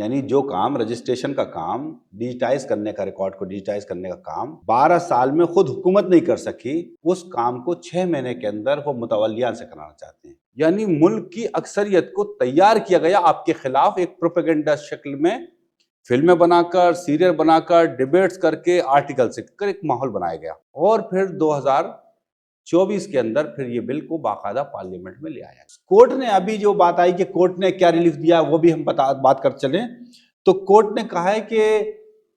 یعنی جو کام رجسٹریشن کا کام ڈیجیٹائز کرنے کا، ریکارڈ کو ڈیجیٹائز کرنے کا کام 12 سال میں خود حکومت نہیں کر سکی، اس کام کو 6 مہینے کے اندر وہ متولیان سے کرانا چاہتے ہیں۔ یعنی ملک کی اکثریت کو تیار کیا گیا آپ کے خلاف ایک پروپیگنڈا شکل میں، فلمیں بنا کر، سیریل بنا کر، ڈیبیٹس کر کے، آرٹیکل سے کر ایک ماحول بنایا گیا، اور پھر 2024 کے اندر پھر یہ بل کو باقاعدہ پارلیمنٹ میں لے آیا۔ کورٹ نے ابھی جو بات آئی کہ کورٹ نے کیا ریلیف دیا وہ بھی ہم بات کر چلیں، تو کورٹ نے کہا ہے کہ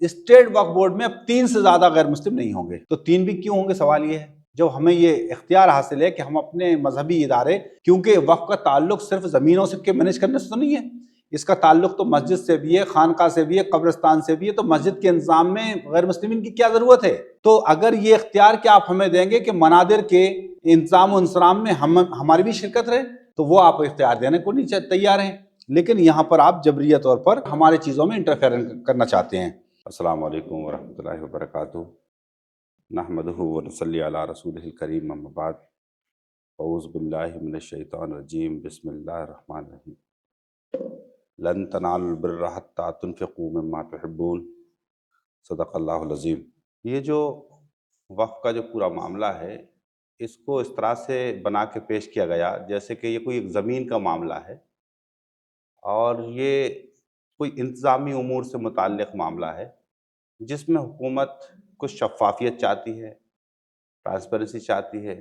اسٹیٹ وقف بورڈ میں اب 3 سے زیادہ غیر مسلم نہیں ہوں گے۔ تو 3 بھی کیوں ہوں گے؟ سوال یہ ہے، جب ہمیں یہ اختیار حاصل ہے کہ ہم اپنے مذہبی ادارے، کیونکہ وقف کا تعلق صرف زمینوں سے مینیج کرنے سے تو نہیں ہے، اس کا تعلق تو مسجد سے بھی ہے، خانقاہ سے بھی ہے، قبرستان سے بھی ہے، تو مسجد کے انتظام میں غیر مسلمین کی کیا ضرورت ہے؟ تو اگر یہ اختیار کہ آپ ہمیں دیں گے کہ منادر کے انتظام و انصرام میں ہماری بھی شرکت رہے، تو وہ آپ اختیار دینے کو نہیں تیار ہیں، لیکن یہاں پر آپ جبریہ طور پر ہمارے چیزوں میں انٹرفیئرنس کرنا چاہتے ہیں۔ السلام علیکم ورحمۃ اللہ وبرکاتہ، نحمدہ ونصلی علی رسولہ الکریم، اما بعد، اعوذ باللہ من الشیطان الرجیم، بسم اللہ الرحمن الرحیم۔ لن تنالوا البر حتی تنفقوا مما تحبون، صدق اللہ العظیم۔ یہ جو وقف کا جو پورا معاملہ ہے، اس کو اس طرح سے بنا کے پیش کیا گیا جیسے کہ یہ کوئی ایک زمین کا معاملہ ہے، اور یہ کوئی انتظامی امور سے متعلق معاملہ ہے جس میں حکومت کچھ شفافیت چاہتی ہے، ٹرانسپیرنسی چاہتی ہے،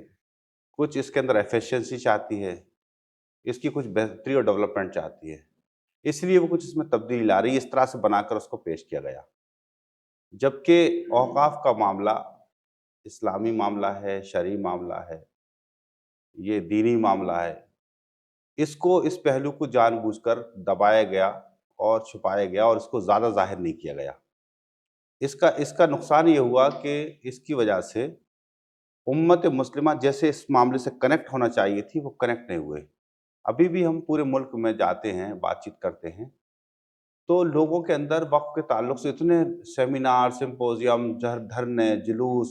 کچھ اس کے اندر ایفیشنسی چاہتی ہے، اس کی کچھ بہتری اور ڈیولپمنٹ چاہتی ہے، اس لیے وہ کچھ اس میں تبدیلی لا رہی ہے، اس طرح سے بنا کر اس کو پیش کیا گیا۔ جبکہ اوقاف کا معاملہ اسلامی معاملہ ہے، شرعی معاملہ ہے، یہ دینی معاملہ ہے، اس کو اس پہلو کو جان بوجھ کر دبایا گیا اور چھپایا گیا اور اس کو زیادہ ظاہر نہیں کیا گیا۔ اس کا نقصان یہ ہوا کہ اس کی وجہ سے امت مسلمہ جیسے اس معاملے سے کنیکٹ ہونا چاہیے تھی، وہ کنیکٹ نہیں ہوئے۔ ابھی بھی ہم پورے ملک میں جاتے ہیں، بات چیت کرتے ہیں، تو لوگوں کے اندر وقف کے تعلق سے اتنے سیمینار، سمپوزیم، دھرنے، جلوس،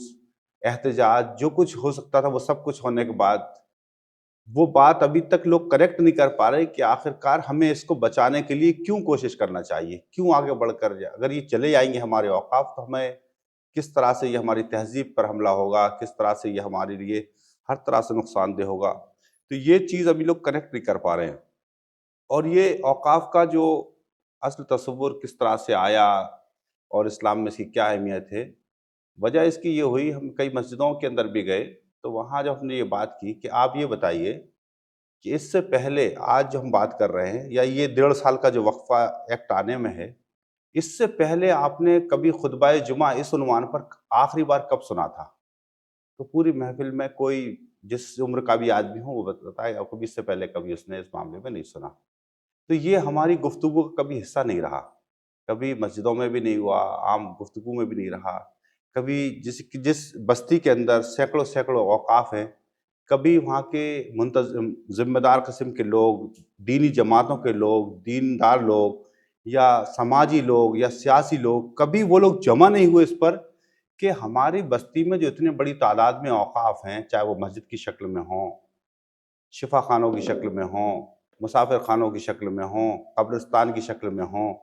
احتجاج، جو کچھ ہو سکتا تھا وہ سب کچھ ہونے کے بعد وہ بات ابھی تک لوگ کریکٹ نہیں کر پا رہے کہ آخر کار ہمیں اس کو بچانے کے لیے کیوں کوشش کرنا چاہیے، کیوں آگے بڑھ کر اگر یہ چلے جائیں گے ہمارے اوقاف، تو ہمیں کس طرح سے یہ ہماری تہذیب پر حملہ ہوگا، کس طرح سے یہ ہمارے لیے ہر طرح سے نقصان دہ ہوگا۔ تو یہ چیز ابھی لوگ کنیکٹ نہیں کر پا رہے ہیں، اور یہ اوقاف کا جو اصل تصور کس طرح سے آیا اور اسلام میں اس کی کیا اہمیت ہے، وجہ اس کی یہ ہوئی، ہم کئی مسجدوں کے اندر بھی گئے تو وہاں جب ہم نے یہ بات کی کہ آپ یہ بتائیے کہ اس سے پہلے آج جو ہم بات کر رہے ہیں، یا یہ 1.5 سال کا جو وقفہ ایکٹ آنے میں ہے، اس سے پہلے آپ نے کبھی خطبہ جمعہ اس عنوان پر آخری بار کب سنا تھا؟ تو پوری محفل میں کوئی جس عمر کا بھی آدمی ہو وہ بتائے اور کبھی اس سے پہلے کبھی اس نے اس معاملے میں نہیں سنا۔ تو یہ ہماری گفتگو کا کبھی حصہ نہیں رہا، کبھی مسجدوں میں بھی نہیں ہوا، عام گفتگو میں بھی نہیں رہا، کبھی جس بستی کے اندر سینکڑوں اوقاف ہیں، کبھی وہاں کے منتظم ذمہ دار قسم کے لوگ، دینی جماعتوں کے لوگ، دیندار لوگ، یا سماجی لوگ، یا سیاسی لوگ، کبھی وہ لوگ جمع نہیں ہوئے اس پر کہ ہماری بستی میں جو اتنے بڑی تعداد میں اوقاف ہیں، چاہے وہ مسجد کی شکل میں ہوں، شفا خانوں کی شکل میں ہوں، مسافر خانوں کی شکل میں ہوں، قبرستان کی شکل میں ہوں،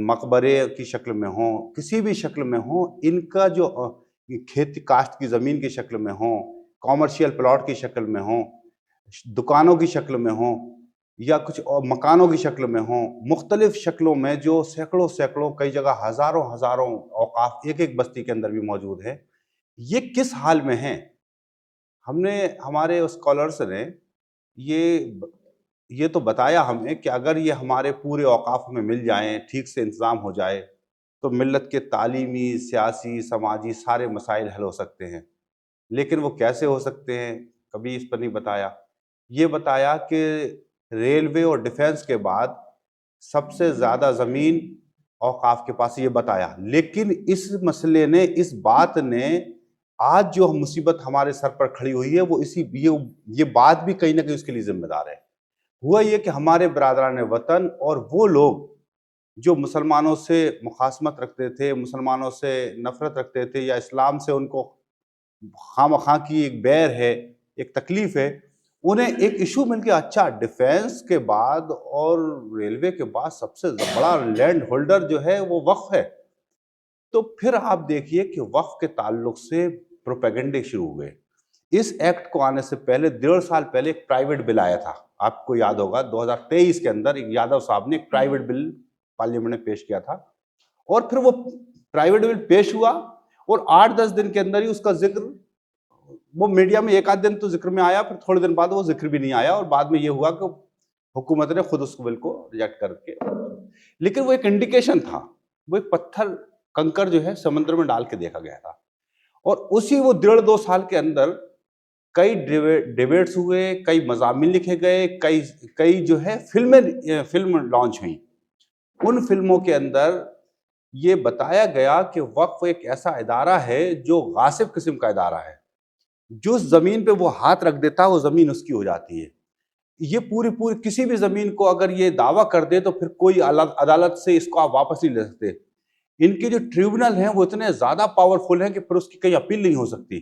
مقبرے کی شکل میں ہوں، کسی بھی شکل میں ہوں، ان کا جو کھیتی کاشت کی زمین کی شکل میں ہوں، کامرشیل پلاٹ کی شکل میں ہوں، دکانوں کی شکل میں ہوں، یا کچھ مکانوں کی شکل میں ہوں، مختلف شکلوں میں جو سینکڑوں کئی جگہ ہزاروں اوقاف ایک بستی کے اندر بھی موجود ہے، یہ کس حال میں ہیں؟ ہمارے اسکالرس نے یہ تو بتایا ہمیں کہ اگر یہ ہمارے پورے اوقاف میں مل جائیں، ٹھیک سے انتظام ہو جائے، تو ملت کے تعلیمی، سیاسی، سماجی سارے مسائل حل ہو سکتے ہیں۔ لیکن وہ کیسے ہو سکتے ہیں، کبھی اس پر نہیں بتایا۔ یہ بتایا کہ ریلوے اور ڈیفنس کے بعد سب سے زیادہ زمین اوقاف کے پاس، یہ بتایا۔ لیکن اس مسئلے نے، اس بات نے آج جو مصیبت ہمارے سر پر کھڑی ہوئی ہے، وہ یہ بات بھی کہیں نہ کہیں اس کے لیے ذمہ دار ہے۔ ہوا یہ کہ ہمارے برادران وطن اور وہ لوگ جو مسلمانوں سے مخاصمت رکھتے تھے، مسلمانوں سے نفرت رکھتے تھے، یا اسلام سے ان کو خواہ مخواہ کی ایک بیر ہے، ایک تکلیف ہے، انہیں ایک ایشو مل گیا، اچھا ڈیفینس کے بعد اور ریلوے کے بعد سب سے بڑا لینڈ ہولڈر جو ہے وہ وقف ہے. تو پھر آپ دیکھیے کہ وقف کے تعلق سے پروپیگنڈے شروع ہوئے. اس ایکٹ کو آنے سے پہلے 1.5 سال پہلے ایک پرائیویٹ بل آیا تھا، آپ کو یاد ہوگا 2023 کے اندر ایک یادو صاحب نے ایک پرائیویٹ بل پارلیمنٹ میں پیش کیا تھا، اور پھر وہ پرائیویٹ بل پیش ہوا اور 8-10 دن کے اندر ہی اس کا ذکر وہ میڈیا میں 1 آدھ دن تو ذکر میں آیا، پھر تھوڑے دن بعد وہ ذکر بھی نہیں آیا، اور بعد میں یہ ہوا کہ حکومت نے خود اس بل کو ریجیکٹ کر کے. لیکن وہ ایک انڈیکیشن تھا، وہ ایک پتھر کنکر جو ہے سمندر میں ڈال کے دیکھا گیا تھا. اور اسی وہ 1.5-2 سال کے اندر کئی ڈیبیٹس ہوئے، کئی مضامین لکھے گئے، کئی جو ہے فلم لانچ ہوئیں. ان فلموں کے اندر یہ بتایا گیا کہ وقف ایک ایسا ادارہ ہے جو غاصب قسم کا ادارہ ہے، جو زمین پہ وہ ہاتھ رکھ دیتا وہ زمین اس کی ہو جاتی ہے. یہ پوری کسی بھی زمین کو اگر یہ دعویٰ کر دے تو پھر کوئی عدالت سے اس کو آپ واپس نہیں لے سکتے. ان کے جو ٹریبونل ہیں وہ اتنے زیادہ پاورفل ہیں کہ پھر اس کی کہیں اپیل نہیں ہو سکتی.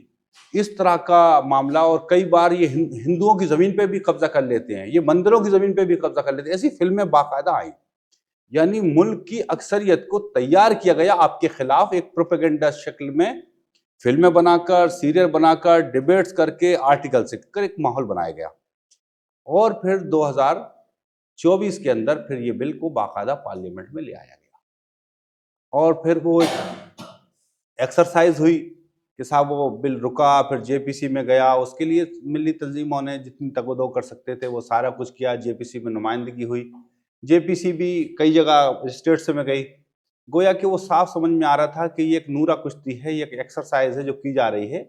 اس طرح کا معاملہ، اور کئی بار یہ ہندوؤں کی زمین پہ بھی قبضہ کر لیتے ہیں، یہ مندروں کی زمین پہ بھی قبضہ کر لیتے ہیں. ایسی فلمیں باقاعدہ آئیں، یعنی ملک کی اکثریت کو تیار کیا گیا آپ کے خلاف ایک پروپیگنڈا شکل میں، فلمیں بنا کر، سیریل بنا کر، ڈیبیٹس کر کے، آرٹیکل سے کر ایک ماحول بنایا گیا. اور پھر 2024 کے اندر پھر یہ بل کو باقاعدہ پارلیمنٹ میں لے آیا گیا، اور پھر وہ ایکسرسائز ہوئی کہ صاحب وہ بل رکا، پھر جے پی سی میں گیا. اس کے لیے ملی تنظیموں نے جتنی تگ و دو کر سکتے تھے وہ سارا کچھ کیا. جے پی سی میں نمائندگی ہوئی، جے پی سی بھی کئی جگہ اسٹیٹس میں گئی. گویا کہ وہ صاف سمجھ میں آ رہا تھا کہ یہ ایک نورا کشتی ہے، یہ ایک ایکسرسائز ہے جو کی جا رہی ہے،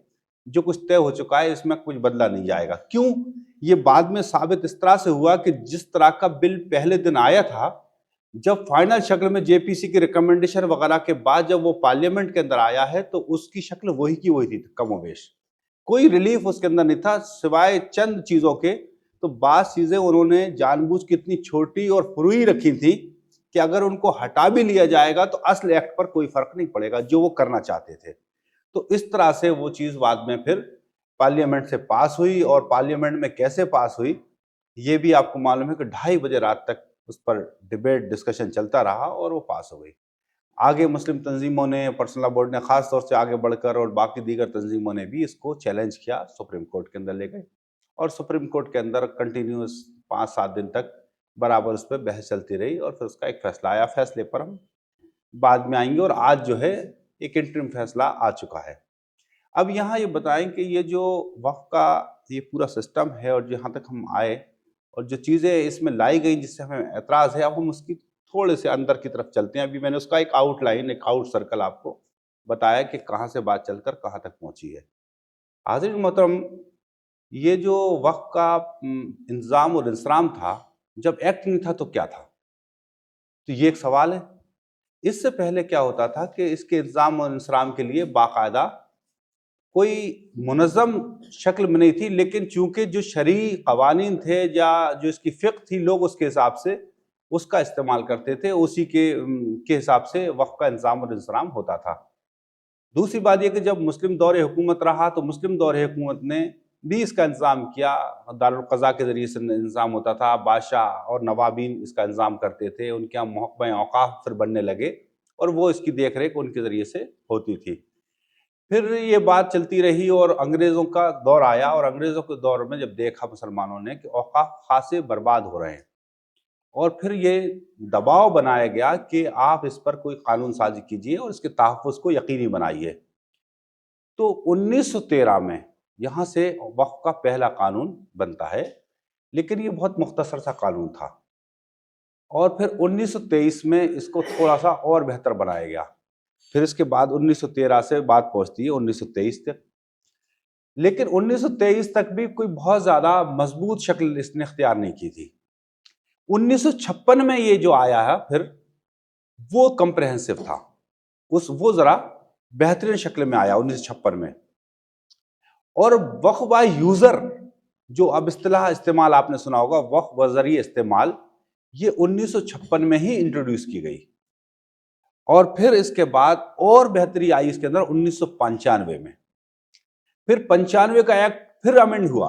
جو کچھ طے ہو چکا ہے، اس میں کچھ بدلا نہیں جائے گا. کیوں؟ یہ بعد میں ثابت اس طرح سے ہوا کہ جس طرح کا بل پہلے دن آیا تھا، جب فائنل شکل میں جے پی سی کی ریکمنڈیشن وغیرہ کے بعد جب وہ پارلیمنٹ کے اندر آیا ہے تو اس کی شکل وہی کی وہی تھی، کم و بیش کوئی ریلیف اس کے اندر نہیں تھا سوائے چند چیزوں کے. تو بعض چیزیں انہوں نے جان بوجھ کے اتنی چھوٹی اور فروئی رکھی تھی کہ اگر ان کو ہٹا بھی لیا جائے گا تو اصل ایکٹ پر کوئی فرق نہیں پڑے گا جو وہ کرنا چاہتے تھے. تو اس طرح سے وہ چیز بعد میں پھر پارلیمنٹ سے پاس ہوئی، اور پارلیمنٹ میں کیسے پاس ہوئی یہ بھی آپ کو معلوم ہے کہ 2:30 بجے رات تک اس پر ڈیبیٹ ڈسکشن چلتا رہا اور وہ پاس ہو گئی. آگے مسلم تنظیموں نے، پرسنل لا بورڈ نے خاص طور سے آگے بڑھ کر، اور باقی دیگر تنظیموں نے بھی اس کو چیلنج کیا، سپریم کورٹ کے اندر لے گئے، اور سپریم کورٹ کے اندر کنٹینیوس 5-7 دن تک برابر اس پہ بحث چلتی رہی، اور پھر اس کا ایک فیصلہ آیا. فیصلے پر ہم بعد میں آئیں گے، اور آج جو ہے ایک انٹرم فیصلہ آ چکا ہے. اب یہاں یہ بتائیں کہ یہ جو وقف کا یہ پورا سسٹم ہے، اور جہاں تک ہم آئے اور جو چیزیں اس میں لائی گئیں جس سے ہمیں اعتراض ہے، اب ہم اس کی تھوڑے سے اندر کی طرف چلتے ہیں. ابھی میں نے اس کا ایک آؤٹ لائن، ایک آؤٹ سرکل آپ کو بتایا کہ کہاں سے بات چل کر کہاں تک پہنچی ہے. حاضرین محترم، یہ جو وقف کا انظام اور انصرام تھا، جب ایکٹ نہیں تھا تو کیا تھا؟ تو یہ ایک سوال ہے. اس سے پہلے کیا ہوتا تھا کہ اس کے انظام اور انصرام کے لیے باقاعدہ کوئی منظم شکل میں نہیں تھی، لیکن چونکہ جو شرعی قوانین تھے یا جو اس کی فقہ تھی، لوگ اس کے حساب سے اس کا استعمال کرتے تھے، اسی کے حساب سے وقف کا انظام اور انصرام ہوتا تھا. دوسری بات یہ کہ جب مسلم دور حکومت رہا تو مسلم دور حکومت نے بھی اس کا انظام کیا. دارالقضاء کے ذریعے سے انظام ہوتا تھا، بادشاہ اور نوابین اس کا انظام کرتے تھے، ان کے یہاں محکمہ اوقاف پھر بننے لگے اور وہ اس کی دیکھ ریکھ ان کے ذریعے سے ہوتی تھی. پھر یہ بات چلتی رہی اور انگریزوں کا دور آیا، اور انگریزوں کے دور میں جب دیکھا مسلمانوں نے کہ اوقاف خاصے برباد ہو رہے ہیں، اور پھر یہ دباؤ بنایا گیا کہ آپ اس پر کوئی قانون سازی کیجئے اور اس کے تحفظ کو یقینی بنائیے. تو 1913 میں یہاں سے وقف کا پہلا قانون بنتا ہے، لیکن یہ بہت مختصر سا قانون تھا، اور پھر 1923 میں اس کو تھوڑا سا اور بہتر بنایا گیا. پھر اس کے بعد 1913 سے بات پہنچتی ہے 1923 تک، لیکن 1923 تک بھی کوئی بہت زیادہ مضبوط شکل اس نے اختیار نہیں کی تھی. 1956 میں یہ جو آیا ہے پھر وہ کمپریہنسو تھا، وہ ذرا بہترین شکل میں آیا 1956 میں. اور وقف بائی یوزر جو اب اصطلاح استعمال آپ نے سنا ہوگا، وقف بذریعہ استعمال، یہ 1956 میں ہی انٹروڈیوس کی گئی. اور پھر اس کے بعد اور بہتری آئی اس کے اندر 1995 میں. پھر 95 کا ایکٹ پھر امینڈ ہوا.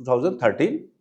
2013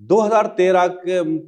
2013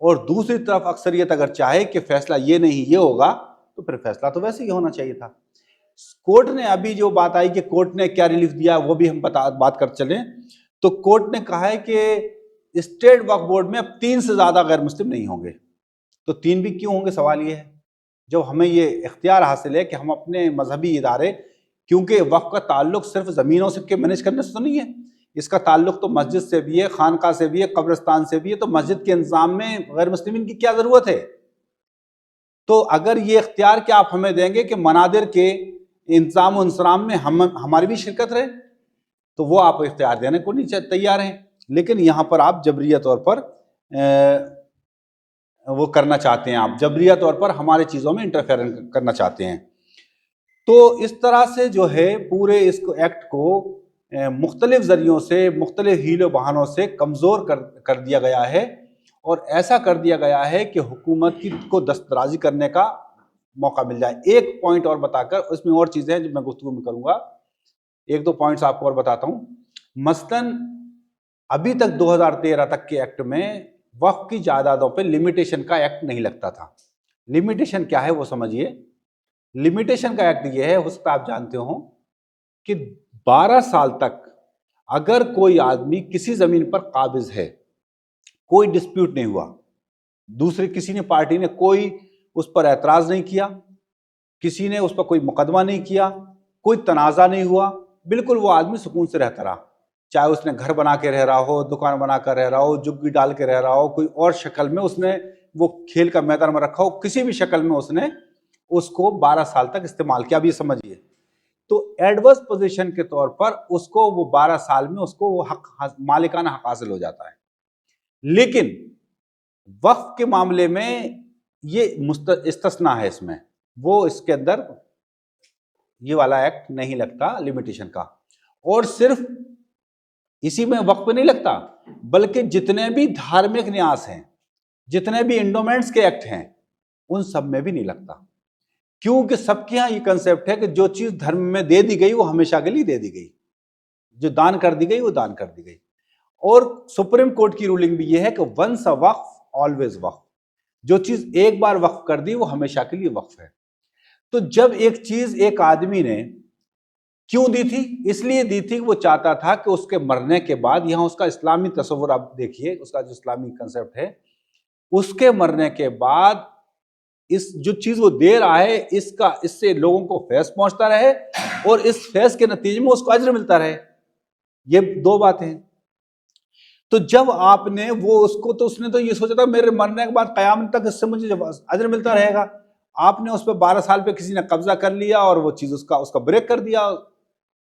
اور دوسری طرف اکثریت اگر چاہے کہ فیصلہ یہ نہیں یہ ہوگا تو پھر فیصلہ تو ویسے ہی ہونا چاہیے تھا۔ کورٹ نے ابھی جو بات آئی کہ کورٹ نے کیا ریلیف دیا وہ بھی ہم بات کر چلیں، تو کورٹ نے کہا ہے کہ اسٹیٹ وقف بورڈ میں اب 3 سے زیادہ غیر مسلم نہیں ہوں گے۔ تو 3 بھی کیوں ہوں گے؟ سوال یہ ہے، جب ہمیں یہ اختیار حاصل ہے کہ ہم اپنے مذہبی ادارے، کیونکہ وقف کا تعلق صرف زمینوں سے کے مینیج کرنے سے تو نہیں ہے، اس کا تعلق تو مسجد سے بھی ہے، خانقاہ سے بھی ہے، قبرستان سے بھی ہے، تو مسجد کے انتظام میں غیر مسلمین کی کیا ضرورت ہے؟ تو اگر یہ اختیار کہ آپ ہمیں دیں گے کہ منادر کے انتظام و انصرام میں ہماری بھی شرکت رہے، تو وہ آپ اختیار دینے کو نہیں تیار ہیں، لیکن یہاں پر آپ جبریہ طور پر وہ کرنا چاہتے ہیں، آپ جبریہ طور پر ہمارے چیزوں میں انٹرفیئر کرنا چاہتے ہیں۔ تو اس طرح سے جو ہے پورے اس کو ایکٹ کو مختلف ذریعوں سے، مختلف ہیل و بہانوں سے کمزور کر دیا گیا ہے، اور ایسا کر دیا گیا ہے کہ حکومت کو دسترازی کرنے کا موقع مل جائے۔ ایک پوائنٹ اور بتا کر، اس میں اور چیزیں ہیں جو میں گفتگو میں کروں گا، 1-2 پوائنٹس آپ کو اور بتاتا ہوں۔ مثلاً ابھی تک 2013 تک کے ایکٹ میں وقف کی جائیدادوں پہ لمیٹیشن کا ایکٹ نہیں لگتا تھا۔ لمیٹیشن کیا ہے وہ سمجھیے۔ لمیٹیشن کا ایکٹ یہ ہے، ہو سکتا آپ جانتے ہوں، کہ 12 سال تک اگر کوئی آدمی کسی زمین پر قابض ہے، کوئی ڈسپیوٹ نہیں ہوا، دوسرے کسی نے پارٹی نے کوئی اس پر اعتراض نہیں کیا، کسی نے اس پر کوئی مقدمہ نہیں کیا، کوئی تنازع نہیں ہوا، بالکل وہ آدمی سکون سے رہتا رہا، چاہے اس نے گھر بنا کے رہ رہا ہو، دکان بنا کر رہ رہا ہو، جگی ڈال کے رہ رہا ہو، کوئی اور شکل میں اس نے وہ کھیل کا میدان میں رکھا ہو، کسی بھی شکل میں اس نے اس کو 12 سال تک استعمال کیا۔ اب یہ سمجھیے، تو ایڈورس پوزیشن کے طور پر اس کو وہ 12 سال میں اس کو وہ حق، مالکانہ حق حاصل ہو جاتا ہے۔ لیکن وقف کے معاملے میں یہ استثناء ہے، اس میں وہ اس کے اندر یہ والا ایکٹ نہیں لگتا لمیٹیشن کا، اور صرف اسی میں وقف نہیں لگتا بلکہ جتنے بھی دھارمک نیاز ہیں، جتنے بھی انڈومنٹس کے ایکٹ ہیں، ان سب میں بھی نہیں لگتا، کیونکہ سب کے ہاں یہ کنسیپٹ ہے کہ جو چیز دھرم میں دے دی گئی وہ ہمیشہ کے لیے دے دی گئی، جو دان کر دی گئی وہ دان کر دی گئی۔ اور سپریم کورٹ کی رولنگ بھی یہ ہے کہ ونس اے وقف آلویز وقف، جو چیز ایک بار وقف کر دی وہ ہمیشہ کے لیے وقف ہے۔ تو جب ایک چیز ایک آدمی نے کیوں دی تھی؟ اس لیے دی تھی کہ وہ چاہتا تھا کہ اس کے مرنے کے بعد، یہاں اس کا اسلامی تصور آپ دیکھیے، اس کا جو اسلامی کنسیپٹ ہے، اس کے مرنے کے بعد اس جو چیز وہ دے رہا ہے اس سے لوگوں کو فیض پہنچتا رہے، اور اس فیض کے نتیجے میں اس کو اجر ملتا رہے۔ یہ 2 باتیں۔ تو جب آپ نے وہ اس نے تو یہ سوچا تھا میرے مرنے کے بعد قیامت تک اس سے مجھے اجر ملتا رہے گا، آپ نے اس پہ 12 سال پہ کسی نے قبضہ کر لیا اور وہ چیز اس کا بریک کر دیا۔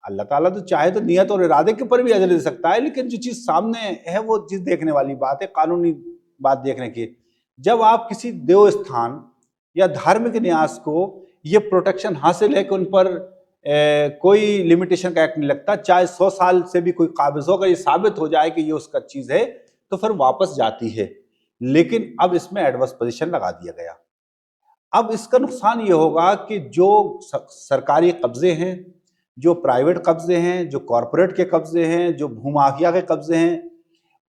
اللہ تعالیٰ تو چاہے تو نیت اور ارادے کے پر بھی اجر دے سکتا ہے، لیکن جو چیز سامنے ہے وہ چیز دیکھنے والی بات ہے، قانونی بات دیکھنے کی۔ جب آپ کسی دیو استھان یا دھارمک نیاز کو یہ پروٹیکشن حاصل ہے کہ ان پر کوئی لمیٹیشن کا ایکٹ نہیں لگتا، چاہے 100 سال سے بھی کوئی قابض ہو، اگر یہ ثابت ہو جائے کہ یہ اس کا چیز ہے تو پھر واپس جاتی ہے، لیکن اب اس میں ایڈورس پوزیشن لگا دیا گیا۔ اب اس کا نقصان یہ ہوگا کہ جو سرکاری قبضے ہیں، جو پرائیویٹ قبضے ہیں، جو کارپوریٹ کے قبضے ہیں، جو بھومافیا کے قبضے ہیں،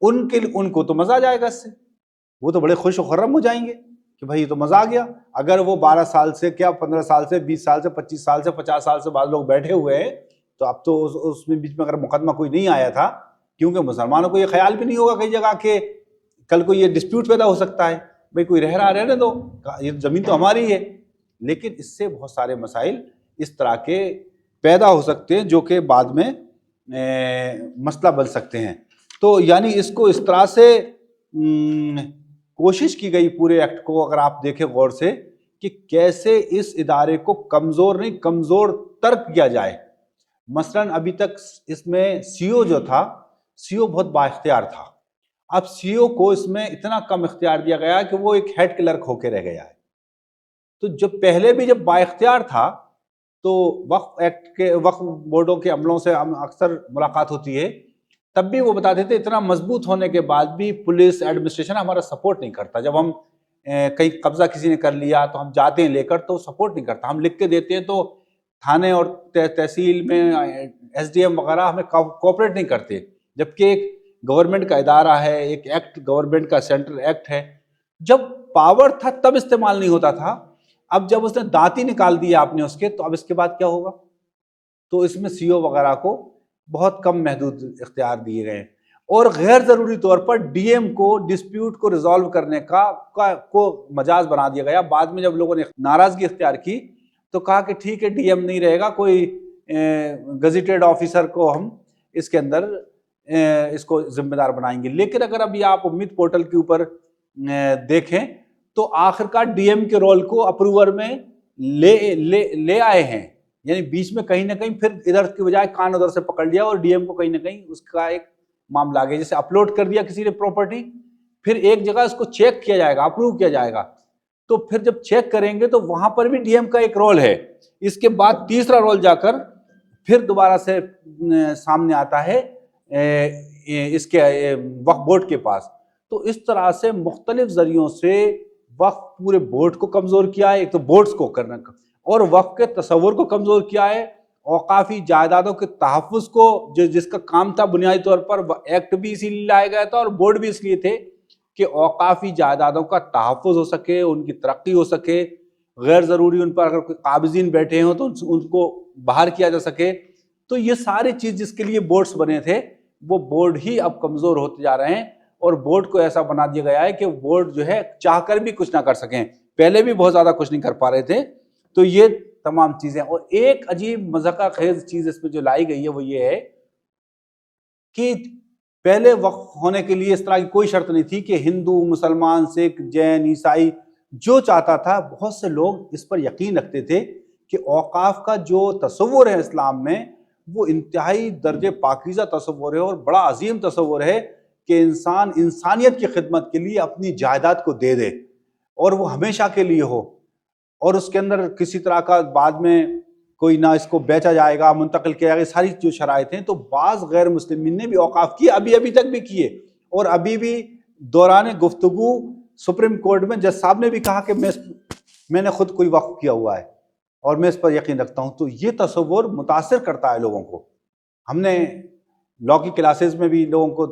ان کو تو مزہ آ جائے گا اس سے، وہ تو بڑے خوش و خرم ہو جائیں گے کہ بھائی یہ تو مزہ آ گیا۔ اگر وہ 12 سال سے کیا 15 سال سے 20 سال سے 25 سال سے 50 سال سے بعض لوگ بیٹھے ہوئے ہیں، تو اب تو اس میں بیچ میں اگر مقدمہ کوئی نہیں آیا تھا، کیونکہ مسلمانوں کو یہ خیال بھی نہیں ہوگا کئی جگہ کہ کل کو یہ ڈسپیوٹ پیدا ہو سکتا ہے، بھائی کوئی رہ رہا رہنے دو، یہ زمین تو ہماری ہے۔ لیکن اس سے بہت سارے مسائل اس طرح کے پیدا ہو سکتے ہیں جو کہ بعد میں مسئلہ بن سکتے ہیں۔ تو یعنی اس کو اس طرح سے کوشش کی گئی پورے ایکٹ کو اگر آپ دیکھیں غور سے کہ کیسے اس ادارے کو کمزور نہیں کمزور تر کیا جائے۔ مثلاً ابھی تک اس میں سی او جو تھا، سی او بہت با اختیار تھا، اب سی او کو اس میں اتنا کم اختیار دیا گیا کہ وہ ایک ہیڈ کلرک ہو کے رہ گیا ہے۔ تو جب پہلے بھی جب با اختیار تھا تو وقف ایکٹ کے وقف بورڈوں کے عملوں سے ہم اکثر ملاقات ہوتی ہے، تب بھی وہ بتاتے تھے اتنا مضبوط ہونے کے بعد بھی پولیس ایڈمنسٹریشن ہمارا سپورٹ نہیں کرتا۔ جب ہم کہیں قبضہ کسی نے کر لیا تو ہم جاتے ہیں لے کر تو سپورٹ نہیں کرتا، ہم لکھ کے دیتے ہیں تو تھانے اور تحصیل میں ایس ڈی ایم وغیرہ ہمیں کوآپریٹ نہیں کرتے، جبکہ ایک گورنمنٹ کا ادارہ ہے، ایک ایکٹ گورنمنٹ کا سینٹرل ایکٹ ہے، جب پاور تھا تب استعمال نہیں ہوتا تھا، اب جب اس نے دانت ہی نکال دیا آپ نے اس کے، تو اب اس کے بعد کیا ہوگا؟ تو اس میں سی او وغیرہ کو بہت کم محدود اختیار دیے گئے ہیں، اور غیر ضروری طور پر ڈی ایم کو ڈسپیوٹ کو ریزالو کرنے کو مجاز بنا دیا گیا۔ بعد میں جب لوگوں نے ناراضگی اختیار کی تو کہا کہ ٹھیک ہے ڈی ایم نہیں رہے گا، کوئی گزیٹیڈ آفیسر کو ہم اس کے اندر اس کو ذمہ دار بنائیں گے۔ لیکن اگر ابھی آپ امید پورٹل کے اوپر دیکھیں تو آخرکار ڈی ایم کے رول کو اپروور میں لے آئے ہیں، یعنی بیچ میں کہیں نہ کہیں پھر ادھر کی بجائے کان ادھر سے پکڑ لیا اور ڈی ایم کو کہیں نہ کہیں اس کا ایک معاملہ آ گیا۔ جیسے اپلوڈ کر دیا کسی نے پراپرٹی، پھر ایک جگہ اس کو چیک کیا جائے گا، اپروو کیا جائے گا، تو پھر جب چیک کریں گے تو وہاں پر بھی ڈی ایم کا ایک رول ہے۔ اس کے بعد تیسرا رول جا کر پھر دوبارہ سے سامنے آتا ہے اس کے وقف بورڈ کے پاس۔ تو اس طرح سے مختلف ذریعوں سے وقف پورے بورڈ کو کمزور کیا ہے، ایک تو بورڈز کو کرنا، اور وقف کے تصور کو کمزور کیا ہے، اوقافی جائیدادوں کے تحفظ کو، جس کا کام تھا بنیادی طور پر ایکٹ بھی اسی لیے لایا گیا تھا اور بورڈ بھی اس لیے تھے کہ اوقافی جائیدادوں کا تحفظ ہو سکے، ان کی ترقی ہو سکے، غیر ضروری ان پر اگر کوئی قابضین بیٹھے ہوں تو ان کو باہر کیا جا سکے۔ تو یہ ساری چیز جس کے لیے بورڈز بنے تھے وہ بورڈ ہی اب کمزور ہوتے جا رہے ہیں، اور بورڈ کو ایسا بنا دیا گیا ہے کہ بورڈ جو ہے چاہ کر بھی کچھ نہ کر سکیں، پہلے بھی بہت زیادہ کچھ نہیں کر پا رہے تھے۔ تو یہ تمام چیزیں، اور ایک عجیب مضحکہ خیز چیز اس میں جو لائی گئی ہے وہ یہ ہے کہ پہلے وقف ہونے کے لیے اس طرح کی کوئی شرط نہیں تھی کہ ہندو، مسلمان، سکھ، جین، عیسائی جو چاہتا تھا، بہت سے لوگ اس پر یقین رکھتے تھے کہ اوقاف کا جو تصور ہے اسلام میں وہ انتہائی درجے پاکیزہ تصور ہے اور بڑا عظیم تصور ہے کہ انسان انسانیت کی خدمت کے لیے اپنی جائیداد کو دے دے اور وہ ہمیشہ کے لیے ہو، اور اس کے اندر کسی طرح کا بعد میں کوئی نہ اس کو بیچا جائے گا، منتقل کیا جائے گا، ساری جو شرائط ہیں۔ تو بعض غیر مسلمین نے بھی اوقاف کیے، ابھی تک بھی کیے، اور ابھی بھی دوران گفتگو سپریم کورٹ میں جج صاحب نے بھی کہا کہ میں نے خود کوئی وقف کیا ہوا ہے اور میں اس پر یقین رکھتا ہوں۔ تو یہ تصور متاثر کرتا ہے لوگوں کو۔ ہم نے لاء کی کلاسز میں بھی لوگوں کو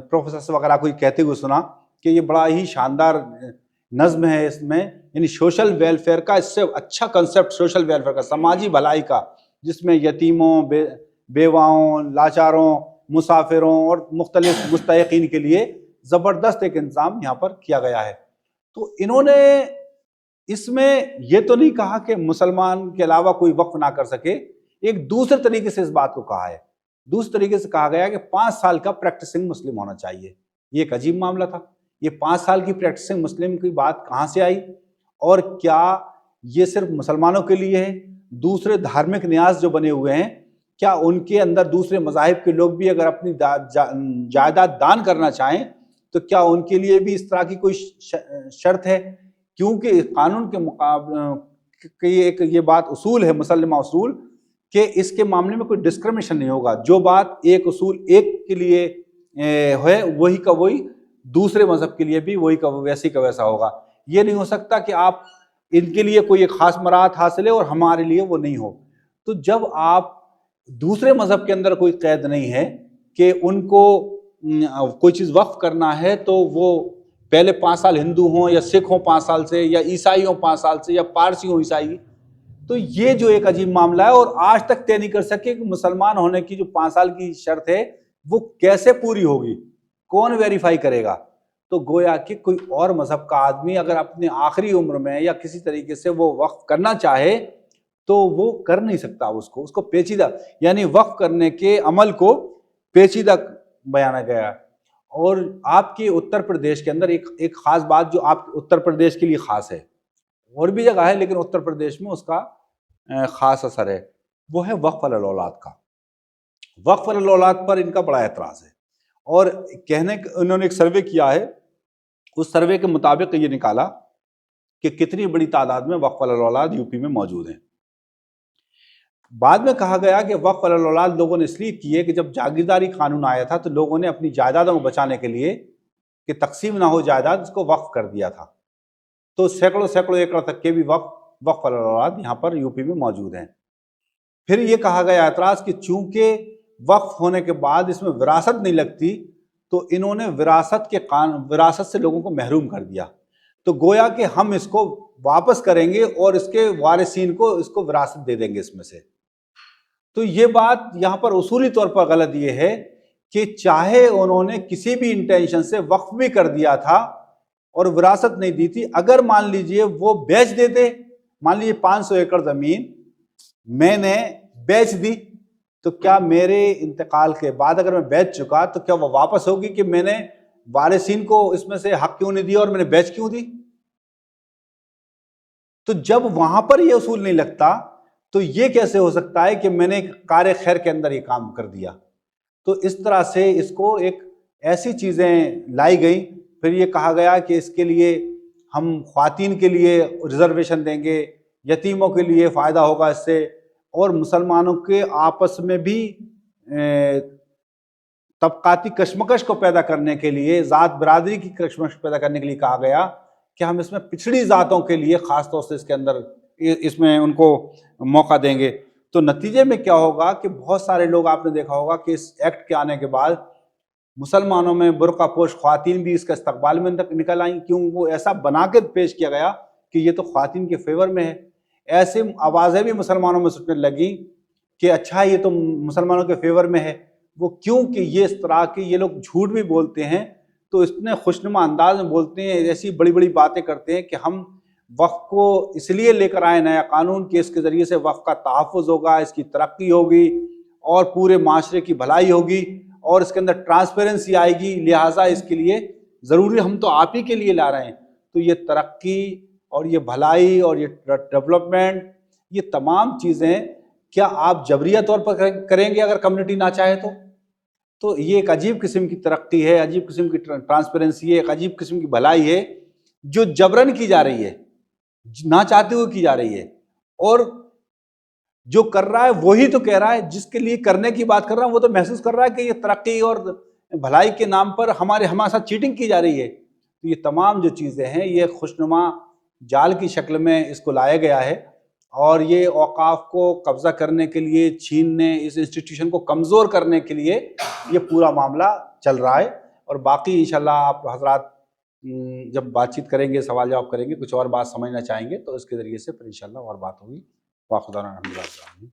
پروفیسرز وغیرہ کو کہتے ہوئے سنا کہ یہ بڑا ہی شاندار نظم ہے، اس میں یعنی سوشل ویلفیئر کا اس سے اچھا کنسپٹ، سوشل ویلفیئر کا، سماجی بھلائی کا، جس میں یتیموں، بیواؤں، لاچاروں، مسافروں اور مختلف مستحقین کے لیے زبردست ایک انتظام یہاں پر کیا گیا ہے۔ تو انہوں نے اس میں یہ تو نہیں کہا کہ مسلمان کے علاوہ کوئی وقف نہ کر سکے، ایک دوسرے طریقے سے اس بات کو کہا ہے، دوسرے طریقے سے کہا گیا کہ 5 سال کا پریکٹسنگ مسلم ہونا چاہیے۔ یہ ایک عجیب معاملہ تھا، یہ 5 سال کی پریکٹسنگ مسلم کی بات کہاں سے آئی، اور کیا یہ صرف مسلمانوں کے لیے ہے؟ دوسرے دھارمک نیاز جو بنے ہوئے ہیں، کیا ان کے اندر دوسرے مذاہب کے لوگ بھی اگر اپنی جائیداد دان کرنا چاہیں تو کیا ان کے لیے بھی اس طرح کی کوئی شرط ہے؟ کیونکہ قانون کے مقابلے ایک یہ بات اصول ہے، مسلمہ اصول، کہ اس کے معاملے میں کوئی ڈسکرمنیشن نہیں ہوگا، جو بات ایک اصول ایک کے لیے ہے وہی کا وہی دوسرے مذہب کے لیے بھی وہی کا ویسے کا ویسا ہوگا۔ یہ نہیں ہو سکتا کہ آپ ان کے لیے کوئی ایک خاص مراحت حاصل ہے اور ہمارے لیے وہ نہیں ہو۔ تو جب آپ دوسرے مذہب کے اندر کوئی قید نہیں ہے کہ ان کو کوئی چیز وقف کرنا ہے تو وہ پہلے 5 سال ہندو ہوں یا سکھ ہوں 5 سال سے، یا عیسائی ہوں 5 سال سے، یا پارسی ہوں عیسائی، تو یہ جو ایک عجیب معاملہ ہے، اور آج تک طے نہیں کر سکے کہ مسلمان ہونے کی جو 5 سال کی شرط ہے وہ کیسے پوری ہوگی، کون ویریفائی کرے گا؟ تو گویا کہ کوئی اور مذہب کا آدمی اگر اپنے آخری عمر میں یا کسی طریقے سے وہ وقف کرنا چاہے تو وہ کر نہیں سکتا، اس کو پیچیدہ، یعنی وقف کرنے کے عمل کو پیچیدہ بیانا گیا۔ اور آپ کے اتر پردیش کے اندر ایک خاص بات جو آپ اتر پردیش کے لیے خاص ہے، اور بھی جگہ ہے لیکن اتر پردیش میں اس کا خاص اثر ہے، وہ ہے وقف علی الاولاد کا۔ وقف علی الاولاد پر ان کا بڑا اعتراض ہے، اور انہوں نے ایک سروے کیا ہے، اس سروے کے مطابق یہ نکالا کہ کتنی بڑی تعداد میں وقف علی الاولاد یو پی میں موجود ہیں۔ بعد میں کہا گیا کہ وقف علی الاولاد لوگوں نے اس لیے کیے کہ جب جاگیرداری قانون آیا تھا تو لوگوں نے اپنی جائیدادوں کو بچانے کے لیے کہ تقسیم نہ ہو جائیداد، اس کو وقف کر دیا تھا، تو سینکڑوں ایکڑ تک کے بھی وقف علی الاولاد یہاں پر یو پی میں موجود ہیں۔ پھر یہ کہا گیا اعتراض کہ چونکہ وقف ہونے کے بعد اس میں وراثت نہیں لگتی تو انہوں نے وراثت سے لوگوں کو محروم کر دیا۔ تو گویا کہ ہم اس کو واپس کریں گے اور اس کے وارثین کو اس کو وراثت دے دیں گے اس میں سے۔ تو یہ بات یہاں پر اصولی طور پر غلط یہ ہے کہ چاہے انہوں نے کسی بھی انٹینشن سے وقف بھی کر دیا تھا اور وراثت نہیں دی تھی، اگر مان لیجئے وہ بیچ دیتے، مان لیجئے 500 ایکڑ زمین میں نے بیچ دی، تو کیا میرے انتقال کے بعد اگر میں بیچ چکا تو کیا وہ واپس ہوگی کہ میں نے وارثین کو اس میں سے حق کیوں نہیں دیا اور میں نے بیچ کیوں دی؟ تو جب وہاں پر یہ اصول نہیں لگتا تو یہ کیسے ہو سکتا ہے کہ میں نے کار خیر کے اندر یہ کام کر دیا؟ تو اس طرح سے اس کو ایک ایسی چیزیں لائی گئی، پھر یہ کہا گیا کہ اس کے لیے ہم خواتین کے لیے ریزرویشن دیں گے، یتیموں کے لیے فائدہ ہوگا اس سے، اور مسلمانوں کے آپس میں بھی طبقاتی کشمکش کو پیدا کرنے کے لیے، ذات برادری کی کشمکش پیدا کرنے کے لیے کہا گیا کہ ہم اس میں پچھڑی ذاتوں کے لیے خاص طور سے اس کے اندر اس میں ان کو موقع دیں گے۔ تو نتیجے میں کیا ہوگا کہ بہت سارے لوگ آپ نے دیکھا ہوگا کہ اس ایکٹ کے آنے کے بعد مسلمانوں میں برقع پوش خواتین بھی اس کا استقبال میں نکل آئیں، کیوں؟ وہ ایسا بنا کے پیش کیا گیا کہ یہ تو خواتین کے فیور میں ہے۔ ایسے آوازیں بھی مسلمانوں میں سننے لگیں کہ اچھا یہ تو مسلمانوں کے فیور میں ہے۔ وہ کیوں کہ یہ اس طرح کے یہ لوگ جھوٹ بھی بولتے ہیں، تو اتنے خوشنما انداز میں بولتے ہیں، ایسی بڑی بڑی باتیں کرتے ہیں کہ ہم وقف کو اس لیے لے کر آئے نیا قانون کہ اس کے ذریعے سے وقف کا تحفظ ہوگا، اس کی ترقی ہوگی اور پورے معاشرے کی بھلائی ہوگی اور اس کے اندر ٹرانسپیرنسی آئے گی، لہٰذا اس کے لیے ضروری ہم تو آپ ہی کے لیے لا رہے ہیں۔ تو یہ ترقی اور یہ بھلائی اور یہ ڈیولپمنٹ، یہ تمام چیزیں کیا آپ جبریہ طور پر کریں گے اگر کمیونٹی نہ چاہے تو یہ ایک عجیب قسم کی ترقی ہے، عجیب قسم کی ٹرانسپیرنسی ہے، ایک عجیب قسم کی بھلائی ہے جو جبرن کی جا رہی ہے، نہ چاہتے ہوئے کی جا رہی ہے، اور جو کر رہا ہے وہی تو کہہ رہا ہے، جس کے لیے کرنے کی بات کر رہا ہے وہ تو محسوس کر رہا ہے کہ یہ ترقی اور بھلائی کے نام پر ہمارے ساتھ چیٹنگ کی جا رہی ہے۔ تو یہ تمام جو چیزیں ہیں یہ خوشنما جال کی شکل میں اس کو لایا گیا ہے، اور یہ اوقاف کو قبضہ کرنے کے لیے، چھیننے، اس انسٹیٹیوشن کو کمزور کرنے کے لیے یہ پورا معاملہ چل رہا ہے۔ اور باقی انشاءاللہ آپ حضرات جب بات چیت کریں گے، سوال جواب کریں گے، کچھ اور بات سمجھنا چاہیں گے تو اس کے ذریعے سے پھر انشاءاللہ اور بات ہوگی۔ واخر دعوانا الحمدللہ۔